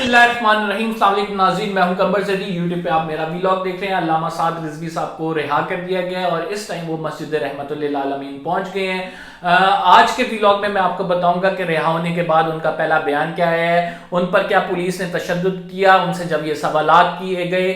बिस्मिल्लाहिर्रहमानिर्रहीम। अस्सलाम वालेकुम नाज़रीन, मैं हूं कंबर ज़दी। यूट्यूब पे आप मेरा व्लॉग देख रहे हैं। अल्लामा साद रिजवी साहब को रिहा कर दिया गया है और इस टाइम वो मस्जिद रहमतुल लिल आलमीन पहुंच गए हैं। आज के व्लॉग में मैं आपको बताऊंगा कि रिहा होने के बाद उनका पहला बयान क्या है, उन पर क्या पुलिस ने तशद्दुद किया, उनसे जब ये सवालात किए गए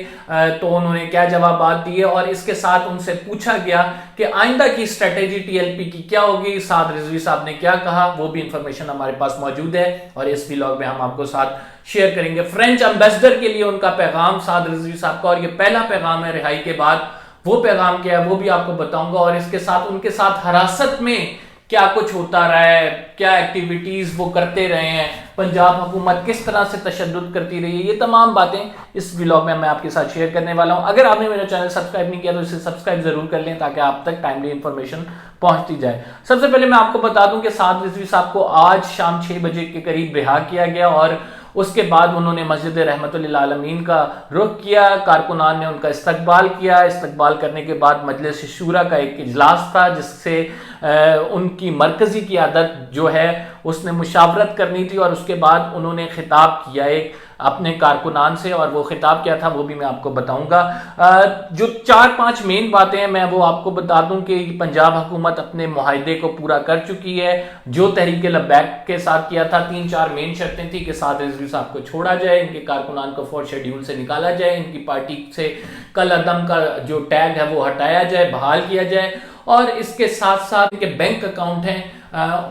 तो उन्होंने क्या जवाबात दिए और इसके साथ उनसे पूछा गया कि आइंदा की स्ट्रेटेजी टीएलपी की क्या होगी। साद रिजवी साहब ने क्या कहा, वो भी इंफॉर्मेशन हमारे पास मौजूद है और इस व्लॉग में हम आपको साथ शेयर करेंगे। फ्रेंच एम्बेसडर के लिए उनका पैगाम साद रिजवी साहब का, और ये पहला पैगाम है रिहाई के बाद। वो पैगाम क्या है वो भी आपको बताऊंगा और इसके साथ उनके साथ हिरासत में क्या कुछ होता रहा है, क्या एक्टिविटीज वो करते रहे हैं, पंजाब हुकूमत किस तरह से तशद्दुद करती रही है, ये तमाम बातें इस व्लॉग में मैं आपके साथ शेयर करने वाला हूं। अगर आपने मेरा चैनल सब्सक्राइब नहीं किया तो इसे सब्सक्राइब जरूर कर लें ताकि आप तक टाइमली इंफॉर्मेशन पहुंचती जाए। सबसे पहले मैं आपको बता दूं कि साद रिजवी साहब को आज शाम 6 बजे के करीब रिहा किया गया और उसके बाद उन्होंने मस्जिद रहमतुल लिल आलमीन का रुख किया। कारकुनान ने उनका इस्तकबाल किया। इस्तकबाल करने के बाद मजलिस शूरा का एक इजलास था जिससे उनकी मरकजी क़ियादत जो है उसने मुशावरत करनी थी और उसके बाद उन्होंने खिताब किया एक अपने कारकुनान से, और वो खिताब क्या था वो भी मैं आपको बताऊंगा। जो 4-5 मेन बातें हैं मैं वो आपको बता दूं कि पंजाब हुकूमत अपने मुआहदे को पूरा कर चुकी है जो तहरीक लब्बैक के साथ किया था। 3-4 मेन शर्तें थी कि साद रिजवी साहब को छोड़ा जाए, इनके कारकुनान को 4th शेड्यूल से निकाला जाए, इनकी पार्टी से कल अदम का जो टैग है वो हटाया जाए, बहाल किया जाए, और इसके साथ साथ इनके बैंक अकाउंट हैं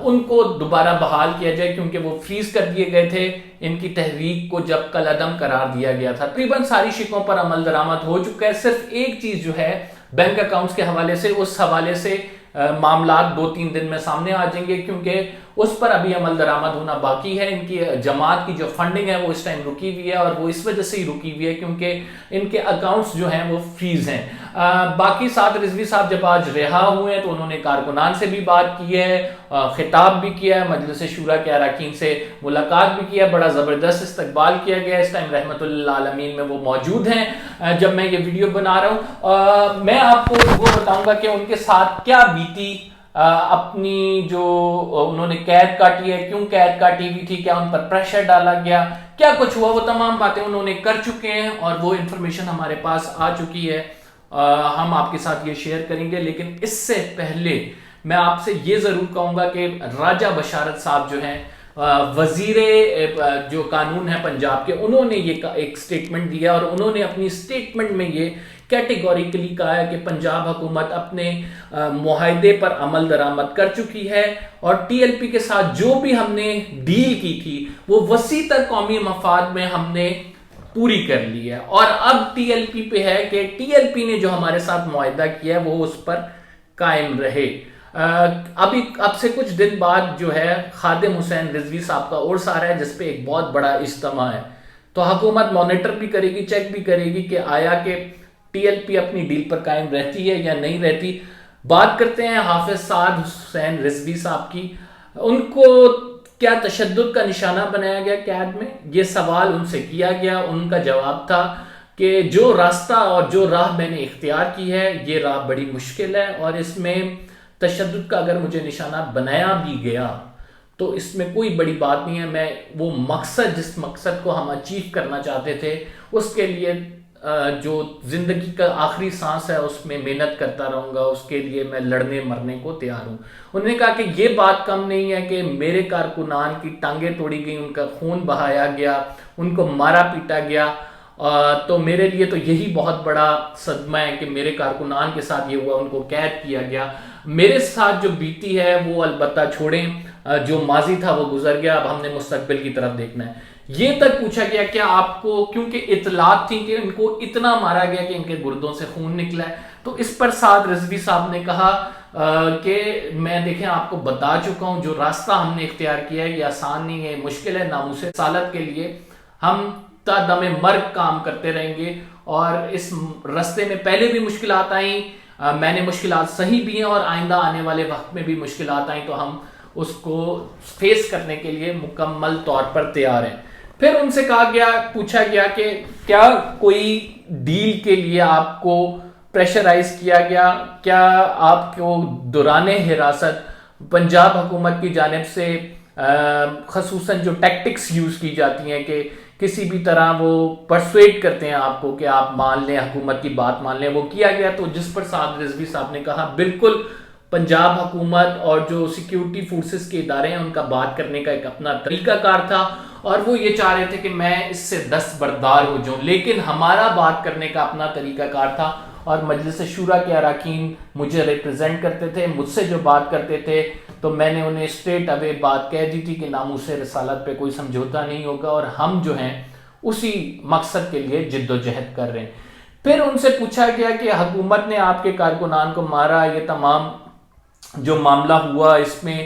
उनको दोबारा बहाल किया जाए क्योंकि वो फ्रीज कर दिए गए थे इनकी तहरीक को जब कल अदम करार दिया गया था। तकरीबन सारी शिकों पर अमल दरामद हो चुका है। सिर्फ एक चीज जो है बैंक अकाउंट्स के हवाले से, उस हवाले से मामला 2-3 दिन में सामने आ जाएंगे क्योंकि उस पर अभी अमल दरामद होना बाकी है। इनकी जमात की जो फंडिंग है वो इस टाइम रुकी हुई है और वो इस वजह से ही रुकी हुई है क्योंकि इनके अकाउंट्स जो हैं वो फ्रीज हैं। बाकी साद रिजवी साहब जब आज रिहा हुए हैं तो उन्होंने कारकुनान से भी बात की है, खिताब भी किया है, मजलिस शूरा के अरकान से मुलाकात भी किया है, बड़ा ज़बरदस्त इस्तकबाल किया गया। इस टाइम रहमतुल लिल आलमीन में वो मौजूद हैं जब मैं ये वीडियो बना रहा हूँ। मैं आपको वो बताऊंगा कि उनके साथ क्या बीती, अपनी जो उन्होंने कैद काटी है, क्यों कैद काटी हुई थी, क्या उन पर प्रेशर डाला गया, क्या कुछ हुआ, वो तमाम बातें उन्होंने कर चुके हैं और वो इंफॉर्मेशन हमारे पास आ चुकी है। हम आपके साथ ये शेयर करेंगे, लेकिन इससे पहले मैं आपसे ये जरूर कहूंगा कि राजा बशारत साहब जो हैं वजीरे जो कानून है पंजाब के, उन्होंने ये एक स्टेटमेंट दिया और उन्होंने अपनी स्टेटमेंट में ये कैटेगोरिकली कहा है कि पंजाब हुकूमत अपने मुआहदे पर अमल दरामद कर चुकी है और टीएलपी के साथ जो भी हमने डील की थी वो वसी तर कौमी मफाद में हमने पूरी कर ली है और अब टीएलपी पे है कि टीएलपी ने जो हमारे साथ मुआहदा किया है वो उस पर कायम रहे। अभी अब से कुछ दिन बाद जो है खादिम हुसैन रिजवी साहब का उर्स आ रहा है जिसपे एक बहुत बड़ा इज्तिमा है, तो हुकूमत मॉनिटर भी करेगी, चेक भी करेगी कि आया कि टीएलपी अपनी डील पर कायम रहती है या नहीं रहती। बात करते हैं हाफिज साद हुसैन रिजवी साहब की। उनको क्या तशद्दुद का निशाना बनाया गया कैद में, ये सवाल उनसे किया गया। उनका जवाब था कि जो रास्ता और जो राह मैंने इख्तियार की है ये राह बड़ी मुश्किल है और इसमें तशद्दुद का अगर मुझे निशाना बनाया भी गया तो इसमें कोई बड़ी बात नहीं है। मैं वो मकसद, जिस मकसद को हम अचीव करना चाहते थे, उसके लिए जो जिंदगी का आखिरी सांस है उसमें मेहनत करता रहूंगा, उसके लिए मैं लड़ने मरने को तैयार हूं। उन्होंने कहा कि ये बात कम नहीं है कि मेरे कारकुनान की टांगें तोड़ी गई, उनका खून बहाया गया, उनको मारा पीटा गया, तो मेरे लिए तो यही बहुत बड़ा सदमा है कि मेरे कारकुनान के साथ ये हुआ, उनको कैद किया गया। मेरे साथ जो बीती है वो अलबत्ता छोड़ें, जो माजी था वो गुजर गया, अब हमने मुस्तकबिल की तरफ देखना है। ये तक पूछा गया क्या आपको, क्योंकि इतलात थी कि इनको इतना मारा गया कि इनके गुर्दों से खून निकला है, तो इस पर साद रिजवी साहब ने कहा कि मैं देखें आपको बता चुका हूं जो रास्ता हमने इख्तियार किया है ये आसान नहीं है, मुश्किल है। नामूसे सालत के लिए हम ता दमे मर्ग काम करते रहेंगे और इस रास्ते में पहले भी मुश्किलात आई, मैंने मुश्किलात सही भी हैं और आइंदा आने वाले वक्त में भी मुश्किलात आई तो हम उसको फेस करने के लिए मुकम्मल तौर पर तैयार हैं। फिर उनसे कहा गया, पूछा गया कि क्या कोई डील के लिए आपको प्रेशराइज किया गया, क्या आपको दौरान हिरासत पंजाब हुकूमत की जानिब से خصوصاً جو ٹیکٹکس یوز کی جاتی ہیں کہ کسی بھی طرح وہ پرسویٹ کرتے ہیں آپ کو کہ آپ مان لیں، حکومت کی بات مان لیں، وہ کیا گیا۔ تو جس پر سعد رضوی صاحب نے کہا بالکل پنجاب حکومت اور جو سیکیورٹی فورسز کے ادارے ہیں ان کا بات کرنے کا ایک اپنا طریقہ کار تھا، اور وہ یہ چاہ رہے تھے کہ میں اس سے دستبردار ہو جاؤں، لیکن ہمارا بات کرنے کا اپنا طریقہ کار تھا، اور مجلس شورا کے اراکین مجھے ریپرزینٹ کرتے تھے، مجھ سے جو بات کرتے تھے تو میں نے انہیں اسٹریٹ اوے بات کہہ دی تھی کہ ناموس رسالت پہ کوئی سمجھوتا نہیں ہوگا، اور ہم جو ہیں اسی مقصد کے لیے جد و جہد کر رہے ہیں۔ پھر ان سے پوچھا گیا کہ حکومت نے آپ کے کارکنان کو مارا، یہ تمام جو معاملہ ہوا اس میں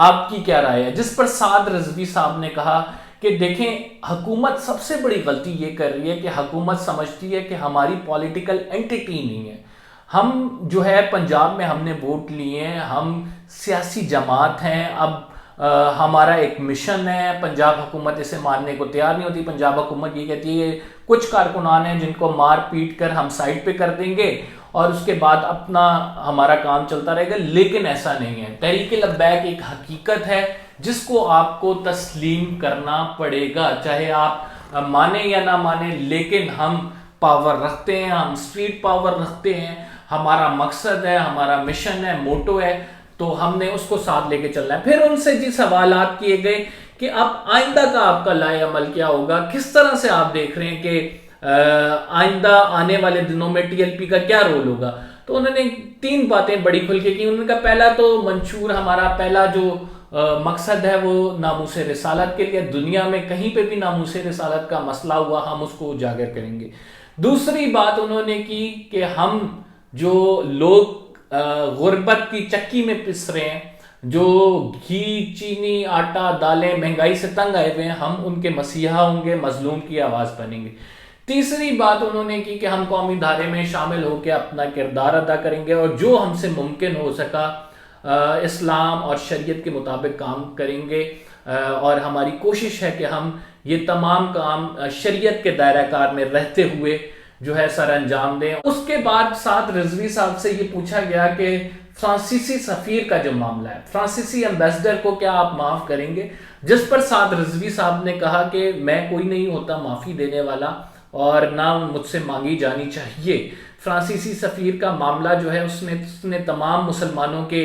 آپ کی کیا رائے ہے؟ جس پر سعد رضوی صاحب نے کہا کہ دیکھیں حکومت سب سے بڑی غلطی یہ کر رہی ہے کہ حکومت سمجھتی ہے کہ ہماری پولیٹیکل اینٹیٹی نہیں ہے، ہم جو ہے پنجاب میں ہم نے ووٹ لیے ہیں، ہم سیاسی جماعت ہیں، اب ہمارا ایک مشن ہے، پنجاب حکومت اسے ماننے کو تیار نہیں ہوتی۔ پنجاب حکومت یہ کہتی ہے کچھ کارکنان ہیں جن کو مار پیٹ کر ہم سائڈ پہ کر دیں گے اور اس کے بعد اپنا ہمارا کام چلتا رہے گا، لیکن ایسا نہیں ہے۔ تحریک لبیک ایک حقیقت ہے جس کو آپ کو تسلیم کرنا پڑے گا، چاہے آپ مانیں یا نہ مانیں، لیکن ہم پاور رکھتے ہیں، ہم اسٹریٹ پاور رکھتے ہیں، ہمارا مقصد ہے، ہمارا مشن ہے، موٹو ہے، تو ہم نے اس کو ساتھ لے کے چلنا ہے۔ پھر ان سے جی سوالات کیے گئے کہ اب آئندہ کا آپ کا لائے عمل کیا ہوگا، کس طرح سے آپ دیکھ رہے ہیں کہ آئندہ آنے والے دنوں میں ٹی ایل پی کا کیا رول ہوگا۔ تو انہوں نے 3 باتیں بڑی کھل کے کی۔ انہوں نے کہا پہلا تو منشور ہمارا پہلا جو مقصد ہے وہ ناموس رسالت کے لیے، دنیا میں کہیں پہ بھی ناموس رسالت کا مسئلہ ہوا ہم اس کو اجاگر کریں گے۔ دوسری بات انہوں نے کی کہ ہم جو لوگ غربت کی چکی میں پس رہے ہیں، جو گھی، چینی، آٹا، دالیں مہنگائی سے تنگ آئے ہوئے ہیں، ہم ان کے مسیحا ہوں گے، مظلوم کی آواز بنیں گے۔ تیسری بات انہوں نے کی کہ ہم قومی دھارے میں شامل ہو کے اپنا کردار ادا کریں گے، اور جو ہم سے ممکن ہو سکا اسلام اور شریعت کے مطابق کام کریں گے، اور ہماری کوشش ہے کہ ہم یہ تمام کام شریعت کے دائرہ کار میں رہتے ہوئے جو ہے سر انجام دیں۔ اس کے بعد سعد رضوی صاحب سے یہ پوچھا گیا کہ فرانسیسی سفیر کا جو معاملہ ہے، فرانسیسی ایمبیسڈر کو کیا آپ معاف کریں گے؟ جس پر سعد رضوی صاحب نے کہا کہ میں کوئی نہیں ہوتا معافی دینے والا، اور نہ مجھ سے مانگی جانی چاہیے۔ فرانسیسی سفیر کا معاملہ جو ہے اس نے تمام مسلمانوں کے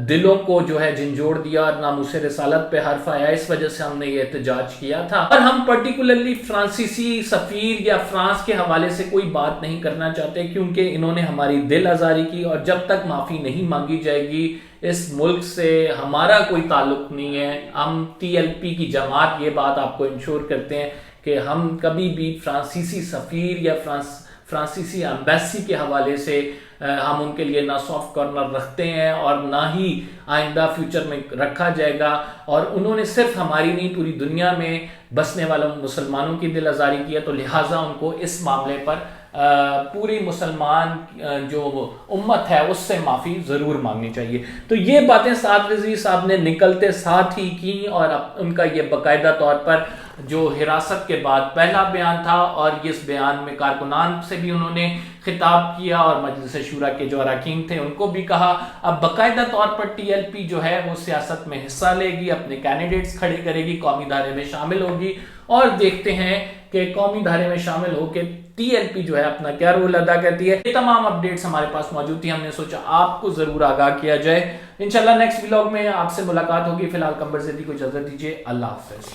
دلوں کو جو ہے جھنجھوڑ دیا، اور ناموس رسالت پہ حرف آیا، اس وجہ سے ہم نے یہ احتجاج کیا تھا۔ اور ہم پرٹیکولرلی فرانسیسی سفیر یا فرانس کے حوالے سے کوئی بات نہیں کرنا چاہتے، کیونکہ انہوں نے ہماری دل آزاری کی، اور جب تک معافی نہیں مانگی جائے گی اس ملک سے ہمارا کوئی تعلق نہیں ہے۔ ہم ٹی ایل پی کی جماعت یہ بات آپ کو انشور کرتے ہیں کہ ہم کبھی بھی فرانسیسی سفیر یا فرانسیسی ایمبیسی کے حوالے سے ہم ان کے لیے نہ سافٹ کارنر رکھتے ہیں اور نہ ہی آئندہ فیوچر میں رکھا جائے گا۔ اور انہوں نے صرف ہماری نہیں پوری دنیا میں بسنے والوں مسلمانوں کی دل آزاری کی ہے، تو لہٰذا ان کو اس معاملے پر پوری مسلمان جو امت ہے اس سے معافی ضرور مانگنی چاہیے۔ تو یہ باتیں سعد رضوی صاحب نے نکلتے ساتھ ہی کی، اور ان کا یہ باقاعدہ طور پر جو حراست کے بعد پہلا بیان تھا، اور اس بیان میں کارکنان سے بھی انہوں نے خطاب کیا، اور مجلس شورا کے جو اراکین تھے ان کو بھی کہا اب باقاعدہ طور پر ٹی ایل پی جو ہے وہ سیاست میں حصہ لے گی، اپنے کینڈیڈیٹس کھڑے کرے گی، قومی دھارے میں شامل ہوگی، اور دیکھتے ہیں کہ قومی دھارے میں شامل ہو کے ٹی ایل پی جو ہے اپنا کیا رول ادا کرتی ہے۔ یہ تمام اپڈیٹس ہمارے پاس موجود تھی، ہم نے سوچا آپ کو ضرور آگاہ کیا جائے۔ انشاءاللہ نیکسٹ ولاگ میں آپ سے ملاقات ہوگی۔ فی الحال قمر زیدی کو اجازت دیجیے، اللہ حافظ۔